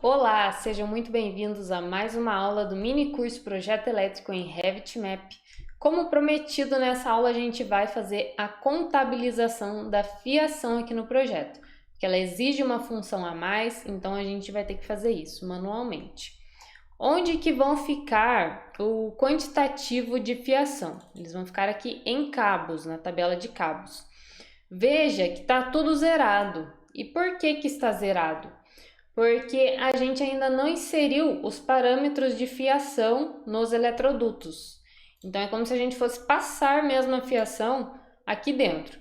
Olá, sejam muito bem-vindos a mais uma aula do mini curso Projeto Elétrico em Revit Map. Como prometido, nessa aula a gente vai fazer a contabilização da fiação aqui no projeto, porque ela exige uma função a mais, então a gente vai ter que fazer isso manualmente. Onde que vão ficar o quantitativo de fiação? Eles vão ficar aqui em cabos, na tabela de cabos. Veja que está tudo zerado. E por que está zerado? Porque a gente ainda não inseriu os parâmetros de fiação nos eletrodutos. Então, é como se a gente fosse passar mesmo a fiação aqui dentro.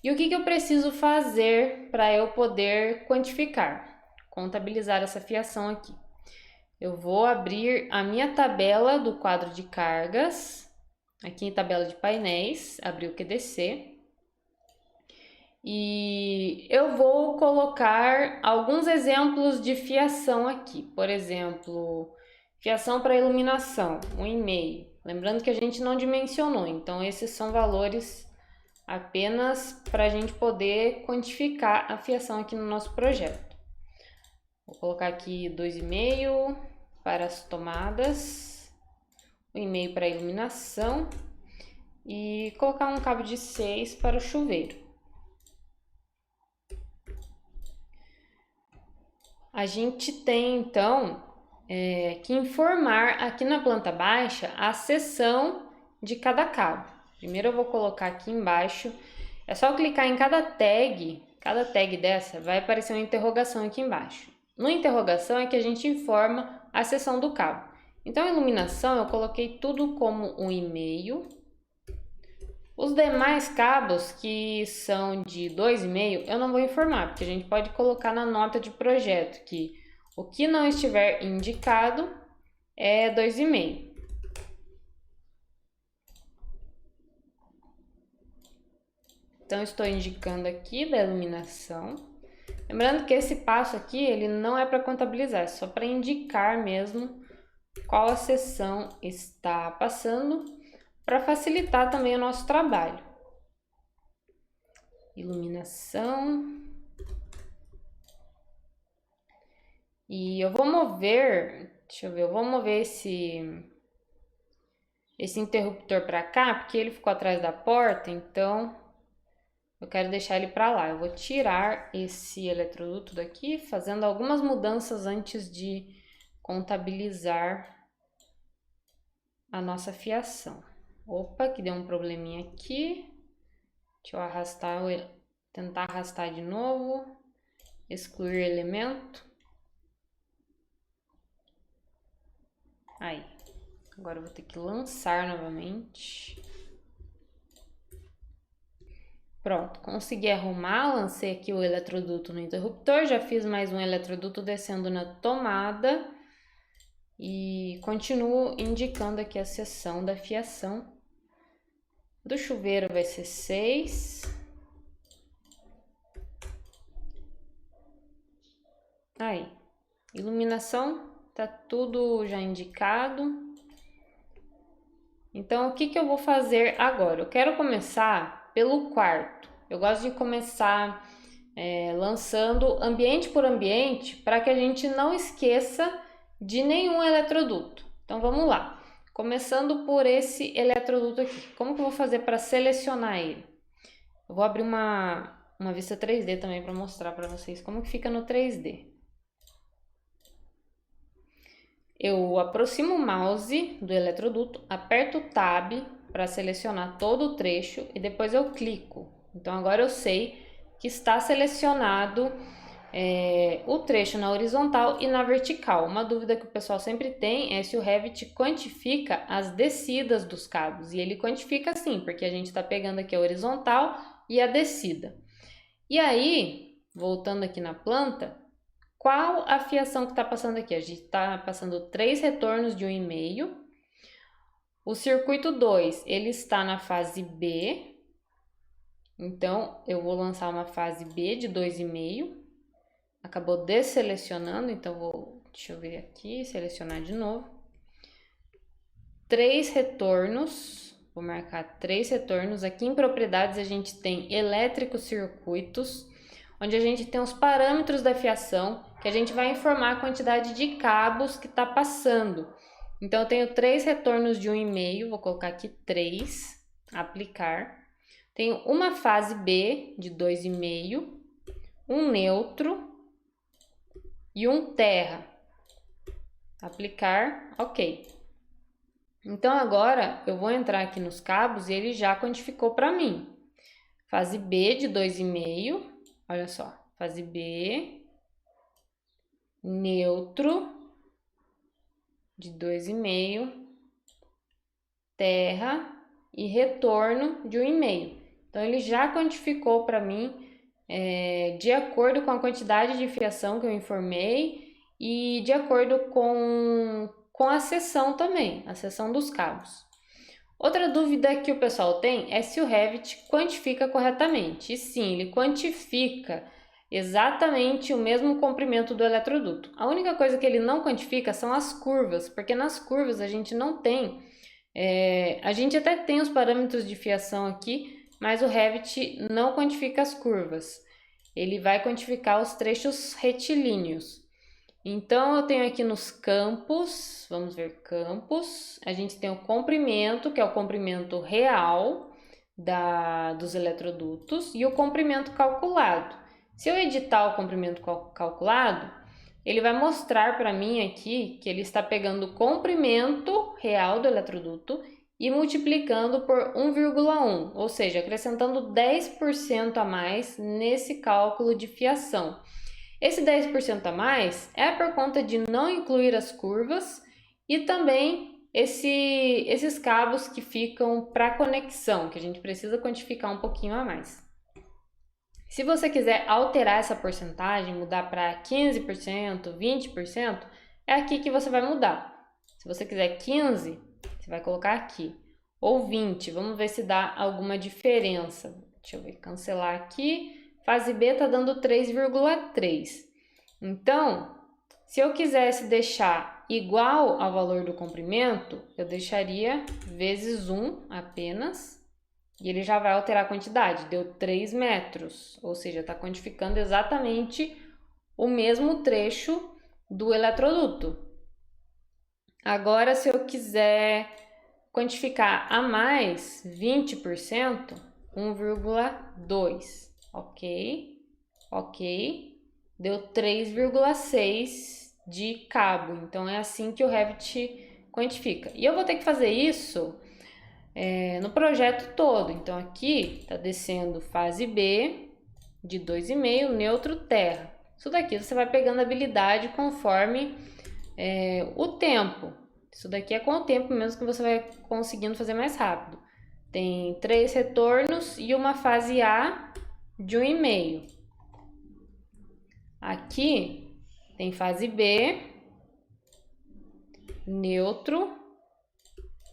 E o que eu preciso fazer para eu poder quantificar, contabilizar essa fiação aqui? Eu vou abrir a minha tabela do quadro de cargas, aqui em tabela de painéis, abrir o QDC. E eu vou colocar alguns exemplos de fiação aqui. Por exemplo, fiação para iluminação, 1,5. Lembrando que a gente não dimensionou, então esses são valores apenas para a gente poder quantificar a fiação aqui no nosso projeto. Vou colocar aqui 2,5 para as tomadas, 1,5 para a iluminação e colocar um cabo de 6 para o chuveiro. A gente tem, então, que informar aqui na planta baixa a seção de cada cabo. Primeiro eu vou colocar aqui embaixo, é só clicar em cada tag dessa vai aparecer uma interrogação aqui embaixo. No interrogação é que a gente informa a seção do cabo. Então, iluminação eu coloquei tudo como 1,5. Os demais cabos, que são de 2,5, eu não vou informar, porque a gente pode colocar na nota de projeto que o que não estiver indicado é 2,5. Então, estou indicando aqui da iluminação. Lembrando que esse passo aqui, ele não é para contabilizar, é só para indicar mesmo qual a seção está passando, para facilitar também o nosso trabalho. Iluminação. E eu vou mover, deixa eu ver, eu vou mover esse interruptor para cá, porque ele ficou atrás da porta, então eu quero deixar ele para lá. Eu vou tirar esse eletroduto daqui, fazendo algumas mudanças antes de contabilizar a nossa fiação. Opa, que deu um probleminha aqui. Deixa eu arrastar, tentar arrastar de novo. Excluir elemento. Aí. Agora eu vou ter que lançar novamente. Pronto, consegui arrumar, lancei aqui o eletroduto no interruptor, já fiz mais um eletroduto descendo na tomada e continuo indicando aqui a seção da fiação. Do chuveiro vai ser 6. Aí, iluminação, tá tudo já indicado. Então, o que eu vou fazer agora? Eu quero começar pelo quarto. Eu gosto de começar lançando ambiente por ambiente para que a gente não esqueça de nenhum eletroduto. Então, vamos lá. Começando por esse eletroduto aqui. Como que eu vou fazer para selecionar ele? Eu vou abrir uma vista 3D também para mostrar para vocês como que fica no 3D. Eu aproximo o mouse do eletroduto, aperto o Tab para selecionar todo o trecho e depois eu clico. Então agora eu sei que está selecionado o trecho na horizontal e na vertical. Uma dúvida que o pessoal sempre tem é se o Revit quantifica as descidas dos cabos. E ele quantifica sim, porque a gente está pegando aqui a horizontal e a descida. E aí, voltando aqui na planta, qual a fiação que está passando aqui? A gente está passando 3 retornos de 1,5. O circuito 2, ele está na fase B. Então, eu vou lançar uma fase B de 2,5. Acabou desselecionando, então deixa eu ver aqui, selecionar de novo. 3 retornos, vou marcar 3 retornos. Aqui em propriedades a gente tem elétricos circuitos, onde a gente tem os parâmetros da fiação que a gente vai informar a quantidade de cabos que está passando. Então, eu tenho 3 retornos de 1,5, vou colocar aqui 3, aplicar. Tenho uma fase B de 2,5, um neutro e um terra. Aplicar, ok. Então, agora eu vou entrar aqui nos cabos e ele já quantificou para mim. Fase B de 2,5, olha só, fase B, neutro de 2,5, terra e retorno de 1,5. Então, ele já quantificou para mim de acordo com a quantidade de fiação que eu informei e de acordo com a seção também, a seção dos cabos. Outra dúvida que o pessoal tem é se o Revit quantifica corretamente. E sim, ele quantifica exatamente o mesmo comprimento do eletroduto. A única coisa que ele não quantifica são as curvas, porque nas curvas a gente não tem... a gente até tem os parâmetros de fiação aqui, mas o Revit não quantifica as curvas. Ele vai quantificar os trechos retilíneos. Então, eu tenho aqui nos campos, vamos ver campos, a gente tem o comprimento, que é o comprimento real dos eletrodutos, e o comprimento calculado. Se eu editar o comprimento calculado, ele vai mostrar para mim aqui que ele está pegando o comprimento real do eletroduto e multiplicando por 1,1, ou seja, acrescentando 10% a mais nesse cálculo de fiação. Esse 10% a mais é por conta de não incluir as curvas e também esses cabos que ficam para conexão, que a gente precisa quantificar um pouquinho a mais. Se você quiser alterar essa porcentagem, mudar para 15%, 20%, é aqui que você vai mudar. Se você quiser 15%, você vai colocar aqui. Ou 20%, vamos ver se dá alguma diferença. Deixa eu ver, cancelar aqui. Fase B está dando 3,3. Então, se eu quisesse deixar igual ao valor do comprimento, eu deixaria vezes 1 apenas. E ele já vai alterar a quantidade. Deu 3 metros. Ou seja, está quantificando exatamente o mesmo trecho do eletroduto. Agora, se eu quiser quantificar a mais 20%, 1,2. Ok, deu 3,6 de cabo, então é assim que o Revit quantifica. E eu vou ter que fazer isso no projeto todo, então aqui tá descendo fase B de 2,5, neutro, terra. Isso daqui você vai pegando habilidade conforme o tempo. Isso daqui é com o tempo mesmo que você vai conseguindo fazer mais rápido. Tem 3 retornos e uma fase A de 1,5. Aqui tem fase B, neutro,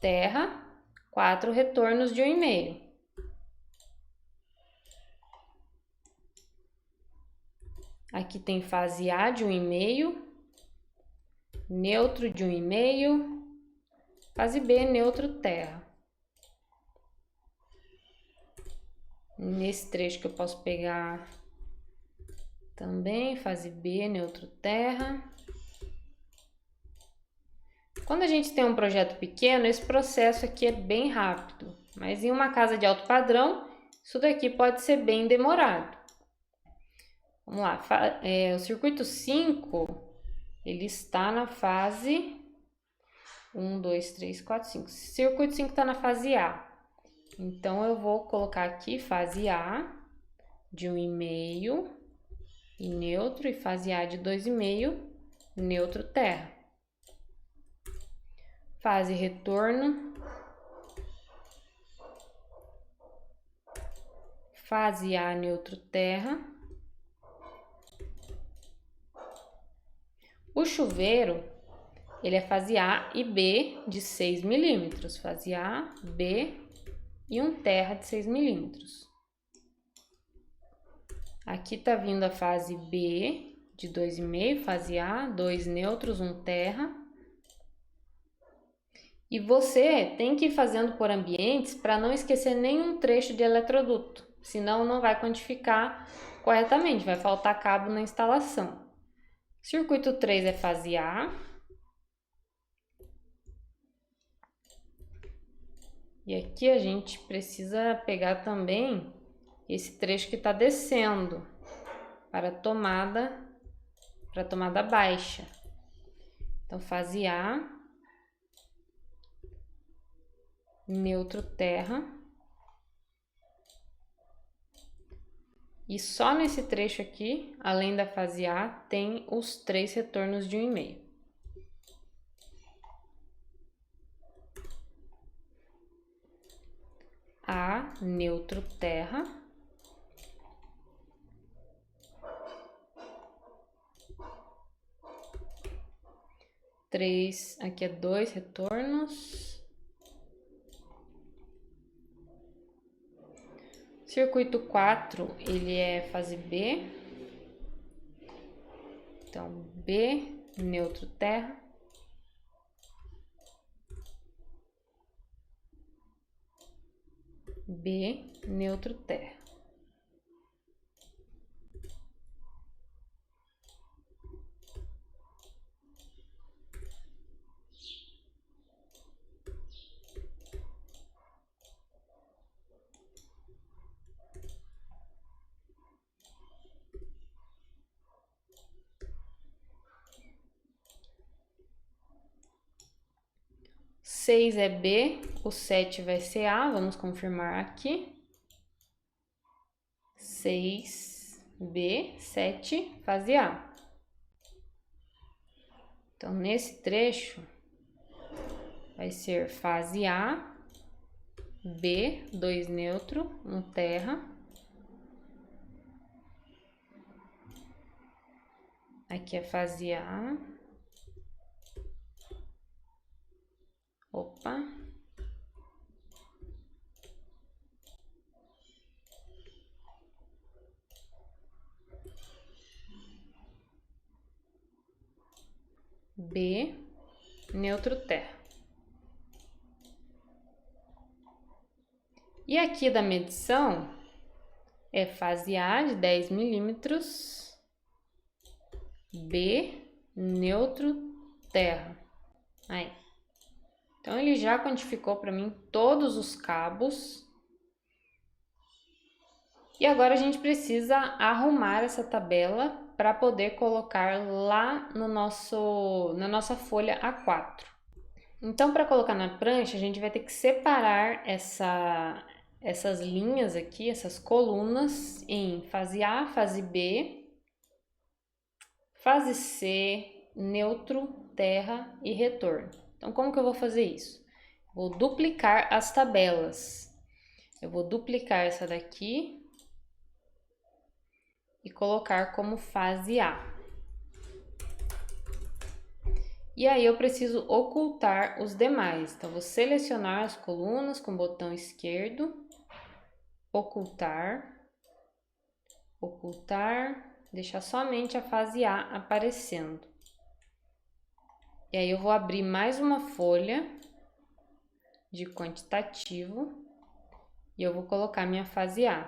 terra, 4 retornos de 1,5. Aqui tem fase A de 1,5, neutro de 1,5, fase B, neutro, terra. Nesse trecho que eu posso pegar também, fase B, neutro, terra. Quando a gente tem um projeto pequeno, esse processo aqui é bem rápido. Mas em uma casa de alto padrão, isso daqui pode ser bem demorado. Vamos lá, o circuito 5, ele está na fase 1, 2, 3, 4, 5. O circuito 5 está na fase A. Então, eu vou colocar aqui fase A de 1,5 e neutro, e fase A de 2,5, neutro, terra. Fase retorno. Fase A, neutro, terra. O chuveiro, ele é fase A e B de 6 milímetros. Fase A, B e um terra de 6 milímetros. Aqui tá vindo a fase B de 2,5, fase A, 2 neutros, 1 terra. E você tem que ir fazendo por ambientes para não esquecer nenhum trecho de eletroduto, senão não vai quantificar corretamente, vai faltar cabo na instalação. Circuito 3 é fase A. E aqui a gente precisa pegar também esse trecho que está descendo para a tomada baixa. Então, fase A, neutro, terra. E só nesse trecho aqui, além da fase A, tem os 3 retornos de 1,5. A, neutro, terra. Três, aqui é 2 retornos. Circuito 4, ele é fase B. Então, B, neutro, terra. B, neutro, terra. Seis é B, o 7 vai ser A, vamos confirmar aqui. 6, B, 7, fase A. Então, nesse trecho, vai ser fase A, B, 2 neutro, 1 terra. Aqui é fase A. Opa. B, neutro, terra. E aqui da medição é fase A de 10 milímetros, B, neutro, terra. Aí. Então, ele já quantificou para mim todos os cabos. E agora a gente precisa arrumar essa tabela para poder colocar lá no na nossa folha A4. Então, para colocar na prancha, a gente vai ter que separar essas linhas aqui, essas colunas, em fase A, fase B, fase C, neutro, terra e retorno. Então, como que eu vou fazer isso? Vou duplicar as tabelas. Eu vou duplicar essa daqui e colocar como fase A. E aí eu preciso ocultar os demais. Então, vou selecionar as colunas com o botão esquerdo, ocultar, ocultar, deixar somente a fase A aparecendo. E aí eu vou abrir mais uma folha de quantitativo e eu vou colocar minha fase A.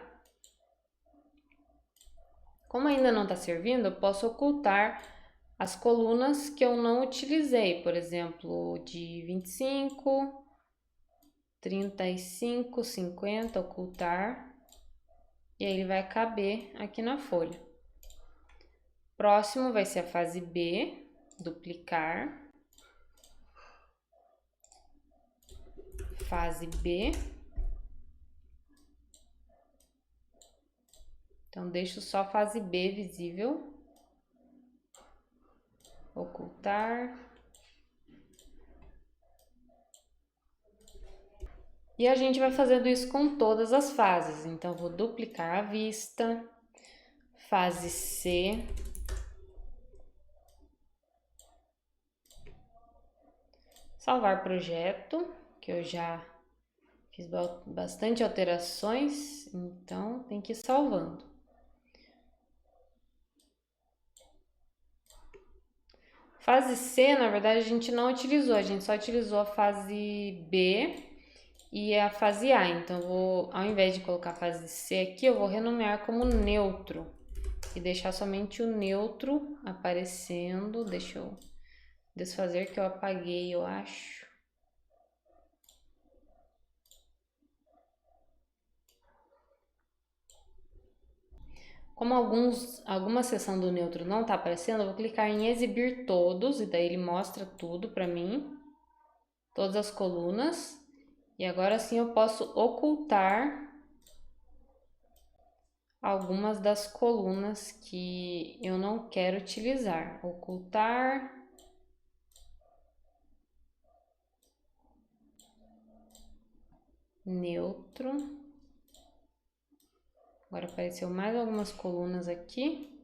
Como ainda não está servindo, eu posso ocultar as colunas que eu não utilizei, por exemplo, de 25, 35, 50, ocultar, e aí ele vai caber aqui na folha. Próximo vai ser a fase B, duplicar, fase B. Então, deixo só a fase B visível. Ocultar. E a gente vai fazendo isso com todas as fases. Então, vou duplicar a vista. Fase C. Salvar projeto, que eu já fiz bastante alterações, então tem que ir salvando. Fase C, na verdade, a gente não utilizou, a gente só utilizou a fase B e a fase A. Então, ao invés de colocar a fase C aqui, eu vou renomear como neutro. e deixar somente o neutro aparecendo. Deixa eu desfazer que eu apaguei, eu acho. Como alguma seção do neutro não está aparecendo, eu vou clicar em exibir todos e daí ele mostra tudo para mim, todas as colunas. E agora sim eu posso ocultar algumas das colunas que eu não quero utilizar. Ocultar. Neutro. Agora apareceu mais algumas colunas aqui.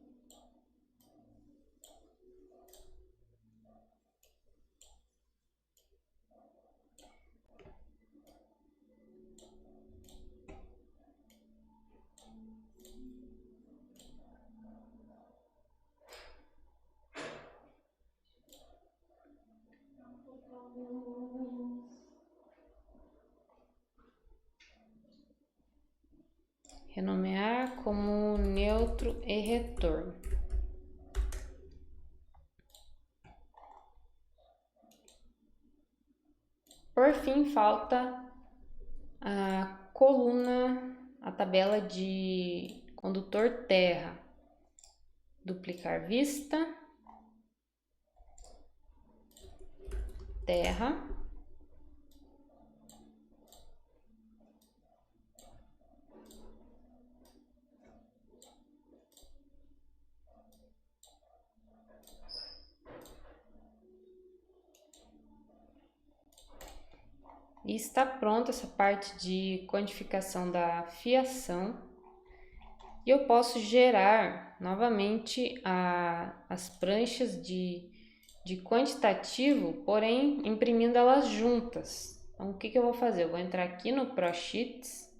Renomear como neutro e retorno. Por fim, falta a coluna, a tabela de condutor terra. Duplicar vista, terra. E está pronta essa parte de quantificação da fiação. E eu posso gerar novamente as pranchas de quantitativo, porém imprimindo elas juntas. Então, o que eu vou fazer? Eu vou entrar aqui no ProSheets,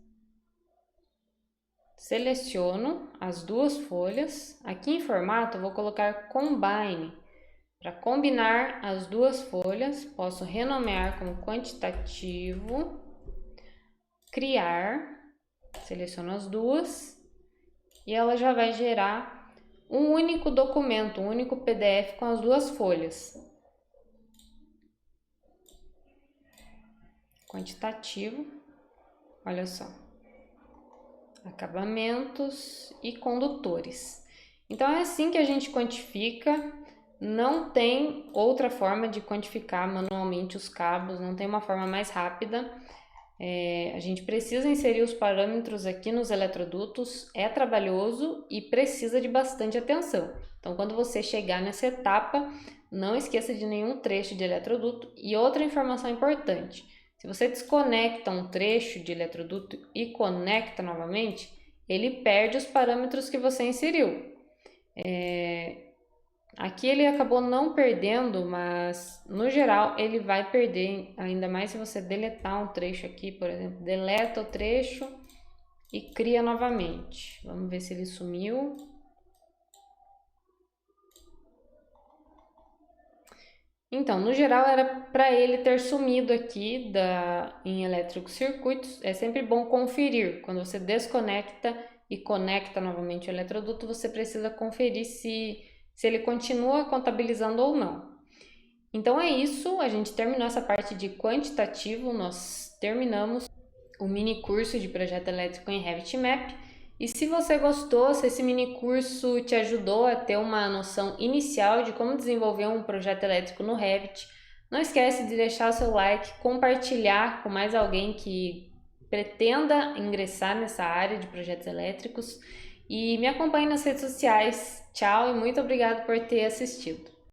seleciono as duas folhas. Aqui em formato eu vou colocar Combine. Para combinar as duas folhas, posso renomear como quantitativo, criar, seleciono as duas e ela já vai gerar um único documento, um único PDF com as duas folhas. Quantitativo, olha só, acabamentos e condutores. Então é assim que a gente quantifica. Não tem outra forma de quantificar manualmente os cabos, não tem uma forma mais rápida. A gente precisa inserir os parâmetros aqui nos eletrodutos, é trabalhoso e precisa de bastante atenção. Então, quando você chegar nessa etapa, não esqueça de nenhum trecho de eletroduto. E outra informação importante, se você desconecta um trecho de eletroduto e conecta novamente, ele perde os parâmetros que você inseriu. Aqui ele acabou não perdendo, mas no geral ele vai perder, ainda mais se você deletar um trecho aqui, por exemplo, deleta o trecho e cria novamente. Vamos ver se ele sumiu. Então, no geral era para ele ter sumido aqui em elétricos circuitos. É sempre bom conferir. Quando você desconecta e conecta novamente o eletroduto, você precisa conferir se ele continua contabilizando ou não. Então é isso, a gente terminou essa parte de quantitativo, nós terminamos o mini curso de projeto elétrico em Revit Map. E se você gostou, se esse mini curso te ajudou a ter uma noção inicial de como desenvolver um projeto elétrico no Revit, não esquece de deixar o seu like, compartilhar com mais alguém que pretenda ingressar nessa área de projetos elétricos e me acompanhe nas redes sociais. Tchau e muito obrigado por ter assistido.